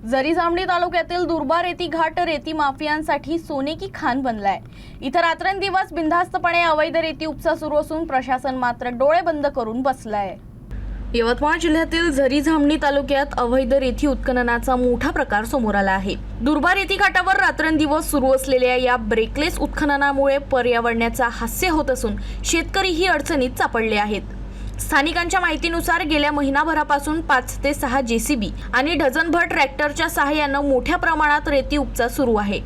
जरी जामणी तालुक्यातील दुर्बा रेती घाट रेती माफियांसाठी सोने की खान बनलाय। इथं रात्रंदिवस बिनधास्तपणे अवैध रेती उपसा सुरू असून प्रशासन मात्र डोळे बंद करून बसलाय। यवतमाळ जिल्ह्यातील झरी जामणी तालुक्यात अवैध रेती उत्खननाचा मोठा प्रकार समोर आला आहे। दुर्बा रेती घाटावर रात्रंदिवस सुरू असलेल्या या ब्रेकलेस उत्खननामुळे पर्यावरणाचा हास्य होत असून शेतकरीही अडचणीत सापडले आहेत। स्थानिकांच्या माहितीनुसार गेल्या महिनाभरापासून 5 ते 6 जेसीबी आणि डझनभर ट्रॅक्टरच्या सहाय्यानं मोठ्या प्रमाणात रेती उपसा सुरू आहे।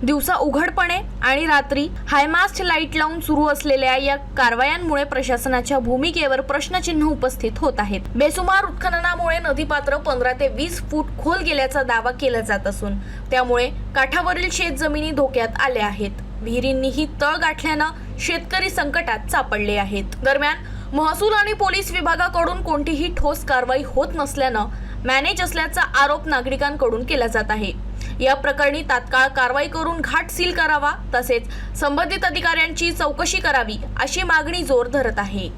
दिवसा उघडपणे आणि रात्री हायमास्ट लाईट लावून सुरू असलेल्या या कारवायांमुळे प्रशासनाच्या भूमिकेवर प्रश्नचिन्ह उपस्थित होत आहेत। बेसुमार उत्खननामुळे नदीपात्र 15 ते 20 फूट खोल गेल्याचा दावा केला जात असून त्यामुळे काठावरील शेतजमिनी धोक्यात आल्या आहेत। विहिरींनीही तळ गाठल्यानं शेतकरी संकटात सापडले आहेत। दरम्यान महसूल आणि पोलीस विभागाकडून कोणतीही ठोस कारवाई होत नसल्यानं मॅनेज असल्याचा आरोप नागरिकांकडून केला जात आहे। या प्रकरणी तात्काळ कारवाई करून घाट सील करावा तसेच संबंधित अधिकाऱ्यांची चौकशी करावी अशी मागणी जोर धरत आहे।